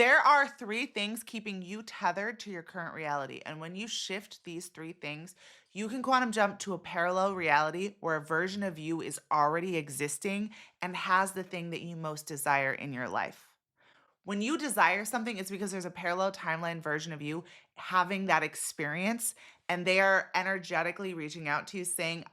There are three things keeping you tethered to your current reality. And when you shift these three things, you can quantum jump to a parallel reality where a version of you is already existing and has the thing that you most desire in your life. When you desire something, it's because there's a parallel timeline version of you having that experience, and they are energetically reaching out to you saying,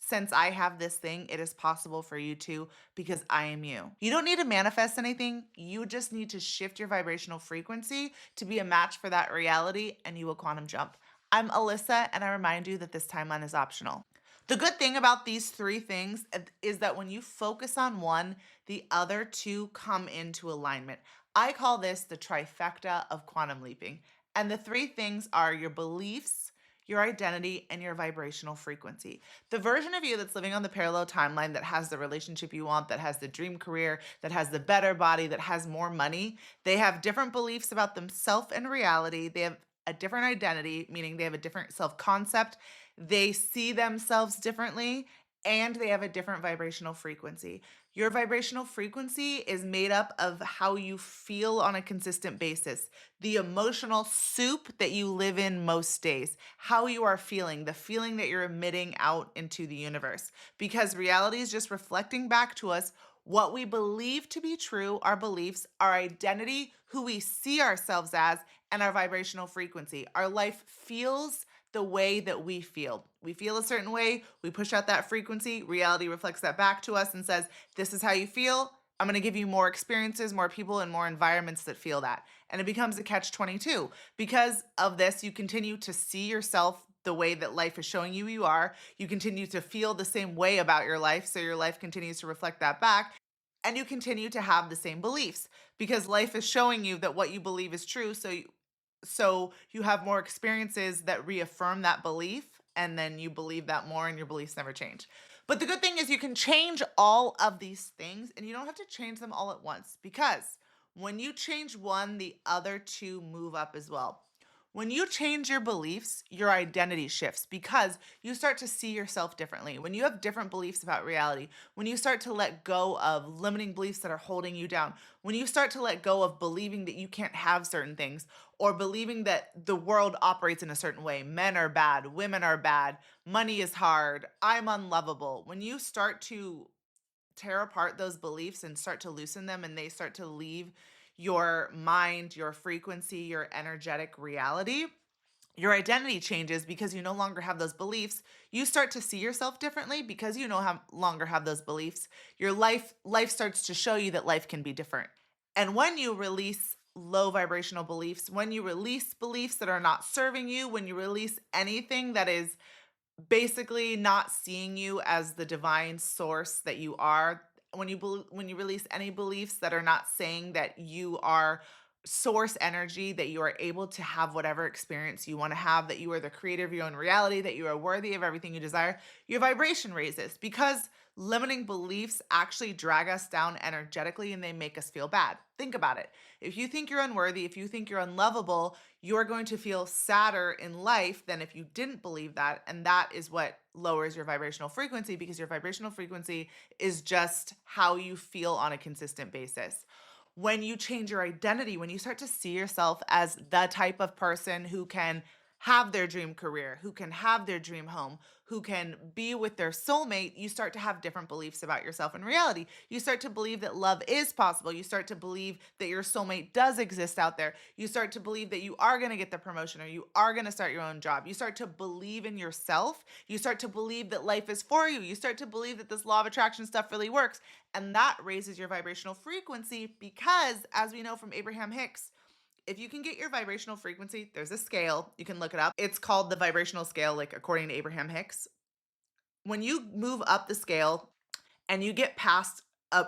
since I have this thing, it is possible for you too because I am you. You don't need to manifest anything. You just need to shift your vibrational frequency to be a match for that reality, and you will quantum jump. I'm Alyssa, and I remind you that this timeline is optional. The good thing about these three things is that when you focus on one, the other two come into alignment. I call this the trifecta of quantum leaping. And the three things are your beliefs, your identity, and your vibrational frequency. The version of you that's living on the parallel timeline that has the relationship you want, that has the dream career, that has the better body, that has more money, they have different beliefs about themselves and reality. They have a different identity, meaning they have a different self concept. They see themselves differently, and they have a different vibrational frequency. Your vibrational frequency is made up of how you feel on a consistent basis, the emotional soup that you live in most days, how you are feeling, the feeling that you're emitting out into the universe. Because reality is just reflecting back to us what we believe to be true, our beliefs, our identity, who we see ourselves as, and our vibrational frequency. Our life feels the way that we feel. We feel a certain way, we push out that frequency, reality reflects that back to us and says, this is how you feel. I'm going to give you more experiences, more people, and more environments that feel that. And it becomes a catch-22. Because of this, you continue to see yourself the way that life is showing you you are. You continue to feel the same way about your life, so your life continues to reflect that back. And you continue to have the same beliefs because life is showing you that what you believe is true. So you have more experiences that reaffirm that belief, and then you believe that more, and your beliefs never change. But the good thing is you can change all of these things, and you don't have to change them all at once, because when you change one, the other two move up as well. When you change your beliefs, your identity shifts because you start to see yourself differently. When you have different beliefs about reality, when you start to let go of limiting beliefs that are holding you down, when you start to let go of believing that you can't have certain things or believing that the world operates in a certain way, men are bad, women are bad, money is hard, I'm unlovable. When you start to tear apart those beliefs and start to loosen them and they start to leave your mind, your frequency, your energetic reality, your identity changes because you no longer have those beliefs. You start to see yourself differently because you no longer have those beliefs. Your life starts to show you that life can be different. And when you release low vibrational beliefs, when you release beliefs that are not serving you, when you release anything that is basically not seeing you as the divine source that you are, when you release any beliefs that are not saying that you are source energy, that you are able to have whatever experience you want to have, that you are the creator of your own reality, that you are worthy of everything you desire, your vibration raises because limiting beliefs actually drag us down energetically and they make us feel bad. Think about it. If you think you're unworthy, if you think you're unlovable, you're going to feel sadder in life than if you didn't believe that. And that is what lowers your vibrational frequency because your vibrational frequency is just how you feel on a consistent basis. When you change your identity, when you start to see yourself as the type of person who can have their dream career, who can have their dream home, who can be with their soulmate, you start to have different beliefs about yourself in reality. You start to believe that love is possible. You start to believe that your soulmate does exist out there. You start to believe that you are going to get the promotion or you are going to start your own job. You start to believe in yourself. You start to believe that life is for you. You start to believe that this law of attraction stuff really works. And that raises your vibrational frequency because, as we know from Abraham Hicks, if you can get your vibrational frequency, there's a scale, you can look it up. It's called the vibrational scale, like according to Abraham Hicks. When you move up the scale and you get past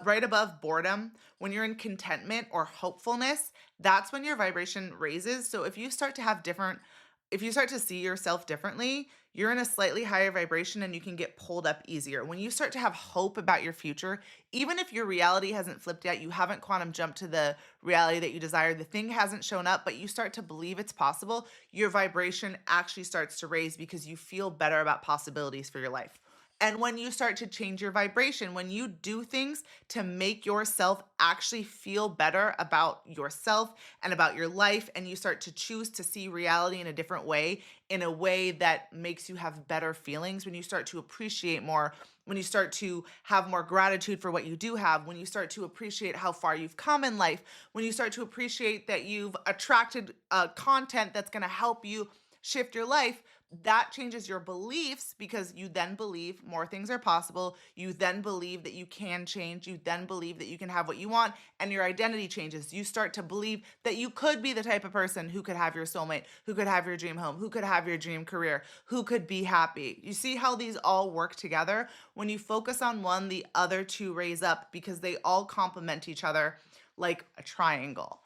right above boredom, when you're in contentment or hopefulness, that's when your vibration raises. So if you start to see yourself differently, you're in a slightly higher vibration and you can get pulled up easier. When you start to have hope about your future, even if your reality hasn't flipped yet, you haven't quantum jumped to the reality that you desire, the thing hasn't shown up, but you start to believe it's possible, your vibration actually starts to raise because you feel better about possibilities for your life. And when you start to change your vibration, when you do things to make yourself actually feel better about yourself and about your life, and you start to choose to see reality in a way that makes you have better feelings, when you start to appreciate more, when you start to have more gratitude for what you do have, when you start to appreciate how far you've come in life, when you start to appreciate that you've attracted content that's going to help you shift your life, that changes your beliefs because you then believe more things are possible. You then believe that you can change. You then believe that you can have what you want, and your identity changes. You start to believe that you could be the type of person who could have your soulmate, who could have your dream home, who could have your dream career, who could be happy. You see how these all work together? When you focus on one, the other two raise up because they all complement each other like a triangle.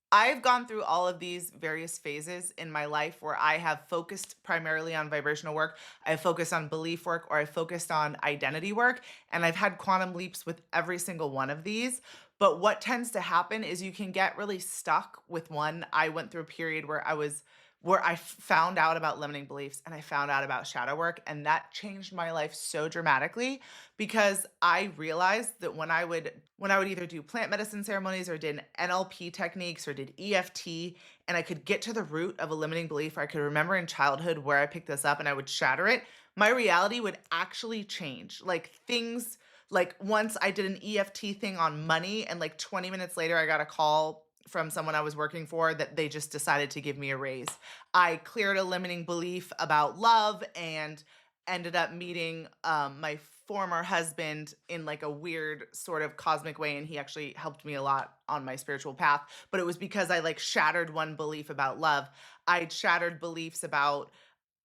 I've gone through all of these various phases in my life where I have focused primarily on vibrational work, I've focused on belief work, or I've focused on identity work, and I've had quantum leaps with every single one of these. But what tends to happen is you can get really stuck with one. I went through a period where I found out about limiting beliefs and I found out about shadow work, and that changed my life so dramatically because I realized that when I would either do plant medicine ceremonies or did NLP techniques or did EFT, and I could get to the root of a limiting belief, or I could remember in childhood where I picked this up and I would shatter it, my reality would actually change. Like things, like once I did an EFT thing on money, and like 20 minutes later, I got a call from someone I was working for that they just decided to give me a raise. I cleared a limiting belief about love and ended up meeting my former husband in like a weird sort of cosmic way, and he actually helped me a lot on my spiritual path, but it was because I like shattered one belief about love. I'd shattered beliefs about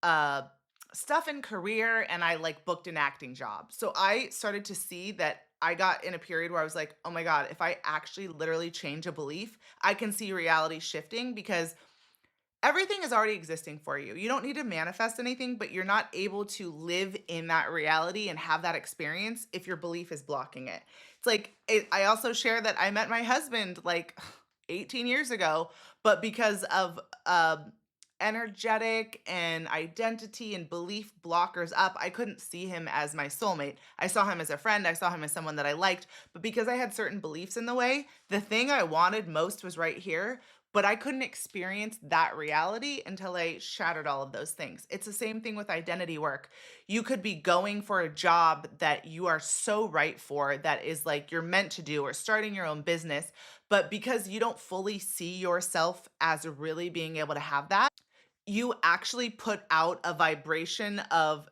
uh stuff in career, and I like booked an acting job. So I started to see that I got in a period where I was like, "Oh my god, if I actually literally change a belief, I can see reality shifting because everything is already existing for you. You don't need to manifest anything, but you're not able to live in that reality and have that experience if your belief is blocking it. It's like I also share that I met my husband like 18 years ago, but because of energetic and identity and belief blockers up, I couldn't see him as my soulmate. I saw him as a friend, I saw him as someone that I liked, but because I had certain beliefs in the way, the thing I wanted most was right here, but I couldn't experience that reality until I shattered all of those things. It's the same thing with identity work. You could be going for a job that you are so right for, that is like you're meant to do, or starting your own business, but because you don't fully see yourself as really being able to have that, you actually put out a vibration of,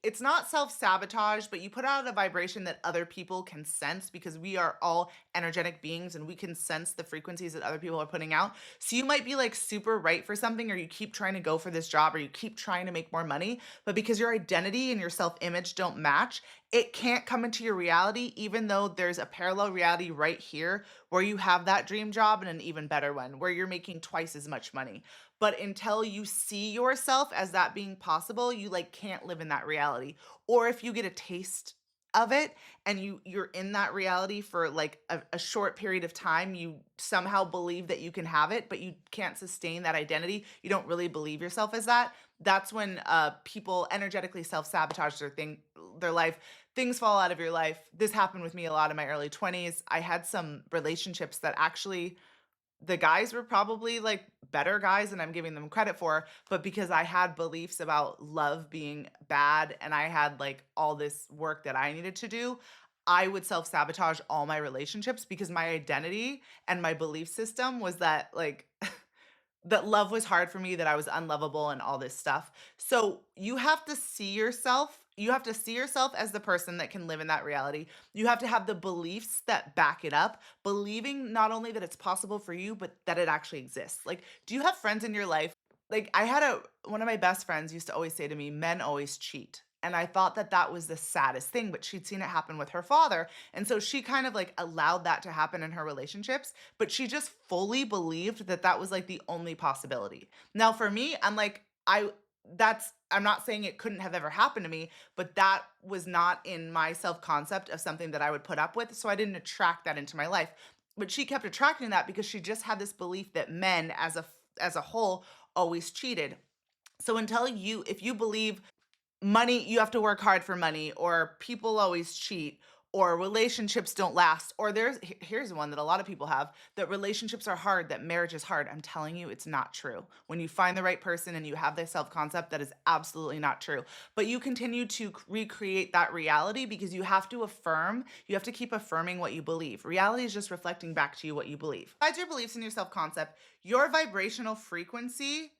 it's not self-sabotage, but you put out a vibration that other people can sense because we are all energetic beings and we can sense the frequencies that other people are putting out. So you might be like super right for something, or you keep trying to go for this job, or you keep trying to make more money, but because your identity and your self-image don't match, it can't come into your reality, even though there's a parallel reality right here where you have that dream job and an even better one where you're making twice as much money. But until you see yourself as that being possible, you like can't live in that reality. Or if you get a taste of it and you're in that reality for like a short period of time, you somehow believe that you can have it, but you can't sustain that identity, you don't really believe yourself as that. That's when people energetically self-sabotage their life. Things fall out of your life. This happened with me a lot in my early 20s. I had some relationships that actually, the guys were probably like better guys than I'm giving them credit for, but because I had beliefs about love being bad and I had like all this work that I needed to do, I would self sabotage all my relationships because my identity and my belief system was that like that love was hard for me, that I was unlovable and all this stuff. So you have to see yourself. You have to see yourself as the person that can live in that reality. You have to have the beliefs that back it up, believing not only that it's possible for you, but that it actually exists. Like, do you have friends in your life? Like, I had one of my best friends used to always say to me, men always cheat. And I thought that that was the saddest thing, but she'd seen it happen with her father. And so she kind of like allowed that to happen in her relationships, but she just fully believed that that was like the only possibility. Now for me, I'm like, I'm not saying it couldn't have ever happened to me, but that was not in my self-concept of something that I would put up with, so I didn't attract that into my life. But she kept attracting that because she just had this belief that men as a whole always cheated. So if you believe money, you have to work hard for money, or people always cheat, or relationships don't last, or here's one that a lot of people have, that relationships are hard, that marriage is hard. I'm telling you, it's not true. When you find the right person and you have this self-concept, that is absolutely not true. But you continue to recreate that reality because you have to keep affirming what you believe. Reality is just reflecting back to you what you believe. Besides your beliefs and your self-concept, your vibrational frequency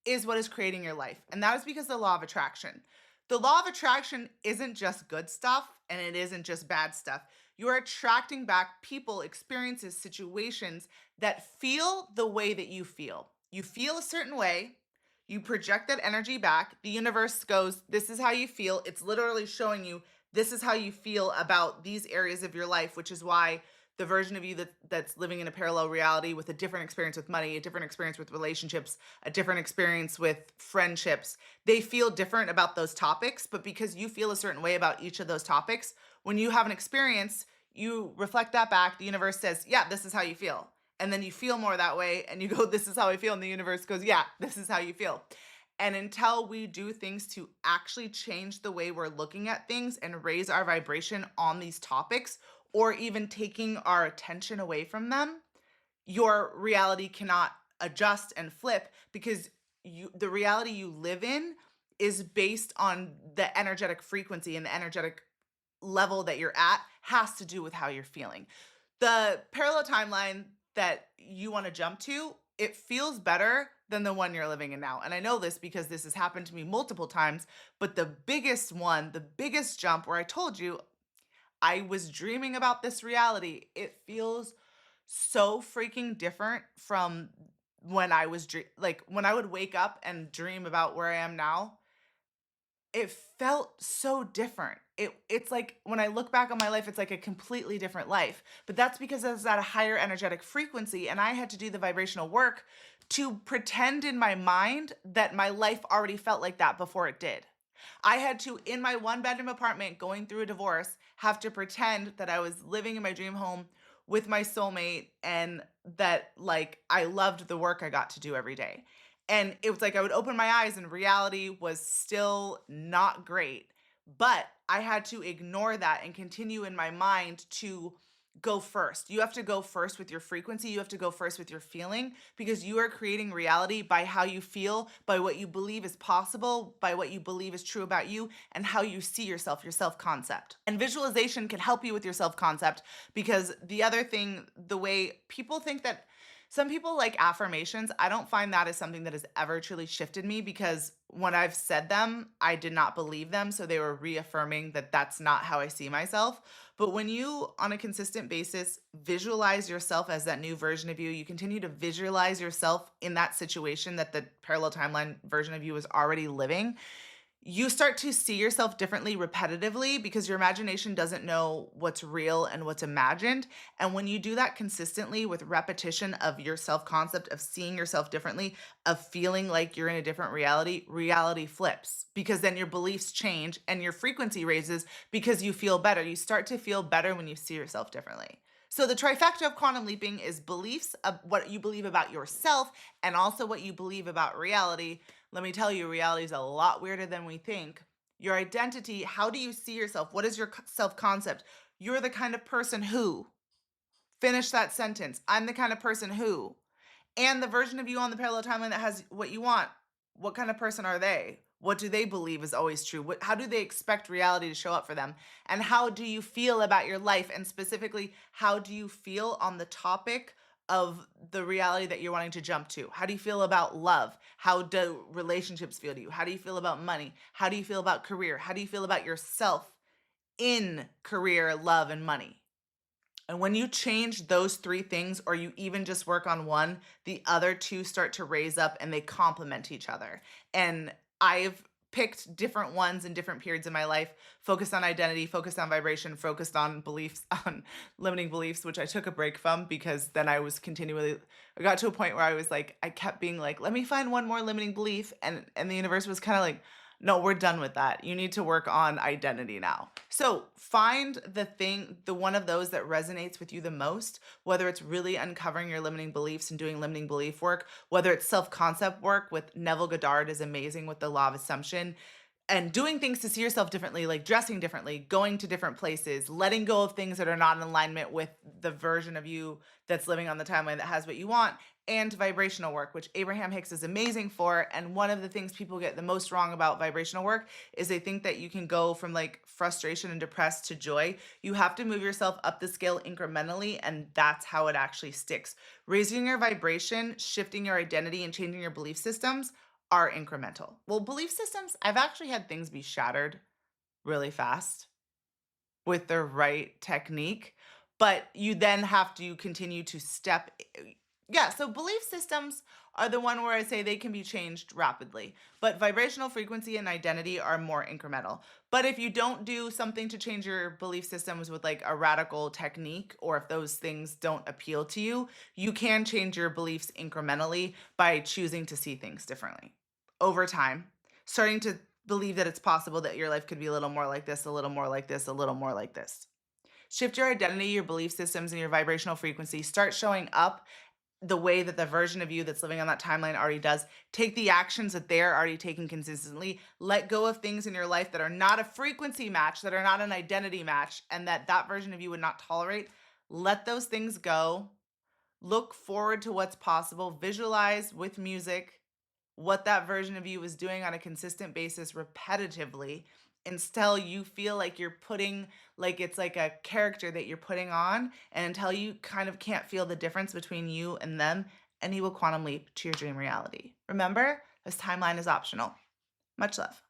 is what is creating your life. And that is because the law of attraction. The law of attraction isn't just good stuff and it isn't just bad stuff. You are attracting back people, experiences, situations that feel the way that you feel. You feel a certain way, you project that energy back. The universe goes, this is how you feel. It's literally showing you this is how you feel about these areas of your life, which is why the version of you that's living in a parallel reality with a different experience with money, a different experience with relationships, a different experience with friendships, they feel different about those topics. But because you feel a certain way about each of those topics, when you have an experience, you reflect that back. The universe says, yeah, this is how you feel. And then you feel more that way and you go, this is how I feel. And the universe goes, yeah, this is how you feel. And until we do things to actually change the way we're looking at things and raise our vibration on these topics, or even taking our attention away from them, your reality cannot adjust and flip because the reality you live in is based on the energetic frequency, and the energetic level that you're at has to do with how you're feeling. The parallel timeline that you want to jump to, it feels better than the one you're living in now. And I know this because this has happened to me multiple times, but the biggest jump where I told you I was dreaming about this reality, it feels so freaking different from when I was when I would wake up and dream about where I am now. It felt so different. It's like when I look back on my life, it's like a completely different life. But that's because I was at a higher energetic frequency and I had to do the vibrational work to pretend in my mind that my life already felt like that before it did. I had to, in my one bedroom apartment going through a divorce, have to pretend that I was living in my dream home with my soulmate and that like I loved the work I got to do every day. And it was like I would open my eyes and reality was still not great. But I had to ignore that and continue in my mind to go first. You have to go first with your frequency. You have to go first with your feeling because you are creating reality by how you feel, by what you believe is possible, by what you believe is true about you, and how you see yourself, your self-concept. And visualization can help you with your self-concept because the other thing, the way people think that some people like affirmations, I don't find that as something that has ever truly shifted me because when I've said them, I did not believe them. So they were reaffirming that that's not how I see myself. But when you, on a consistent basis, visualize yourself as that new version of you, you continue to visualize yourself in that situation that the parallel timeline version of you is already living, you start to see yourself differently repetitively because your imagination doesn't know what's real and what's imagined. And when you do that consistently with repetition of your self-concept, of seeing yourself differently, of feeling like you're in a different reality, reality flips because then your beliefs change and your frequency raises because you feel better. You start to feel better when you see yourself differently. So the trifecta of quantum leaping is beliefs of what you believe about yourself and also what you believe about reality. Let me tell you, reality is a lot weirder than we think. Your identity, how do you see yourself? What is your self-concept? You're the kind of person who. Finish that sentence. I'm the kind of person who. And the version of you on the parallel timeline that has what you want. What kind of person are they? What do they believe is always true? How do they expect reality to show up for them? And how do you feel about your life? And specifically, how do you feel on the topic of the reality that you're wanting to jump to? How do you feel about love? How do relationships feel to you? How do you feel about money? How do you feel about career? How do you feel about yourself in career, love, and money? And when you change those three things, or you even just work on one, the other two start to raise up and they complement each other. And I've picked different ones in different periods of my life, focused on identity, focused on vibration, focused on beliefs, on limiting beliefs, which I took a break from because then I got to a point where I was like, I kept being like, let me find one more limiting belief. And the universe was kind of like, no, we're done with that. You need to work on identity now. So find the one of those that resonates with you the most, whether it's really uncovering your limiting beliefs and doing limiting belief work, whether it's self-concept work with Neville Goddard is amazing with the law of assumption. and doing things to see yourself differently, like dressing differently, going to different places, letting go of things that are not in alignment with the version of you that's living on the timeline that has what you want, and vibrational work, which Abraham Hicks is amazing for. And one of the things people get the most wrong about vibrational work is they think that you can go from like frustration and depressed to joy. You have to move yourself up the scale incrementally, and that's how it actually sticks. Raising your vibration, shifting your identity, and changing your belief systems are incremental. Well, belief systems, I've actually had things be shattered really fast with the right technique, but you then have to continue to step. Yeah, so belief systems are the one where I say they can be changed rapidly, but vibrational frequency and identity are more incremental. But if you don't do something to change your belief systems with like a radical technique, or if those things don't appeal to you, you can change your beliefs incrementally by choosing to see things differently over time, starting to believe that it's possible that your life could be a little more like this, a little more like this, a little more like this. Shift your identity, your belief systems, and your vibrational frequency. Start showing up the way that the version of you that's living on that timeline already does. Take the actions that they're already taking consistently. Let go of things in your life that are not a frequency match, that are not an identity match, and that version of you would not tolerate. Let those things go. Look forward to what's possible. Visualize with music what that version of you is doing on a consistent basis repetitively until you feel like you're putting, like it's like a character that you're putting on, and until you kind of can't feel the difference between you and them, and you will quantum leap to your dream reality. Remember, this timeline is optional. Much love.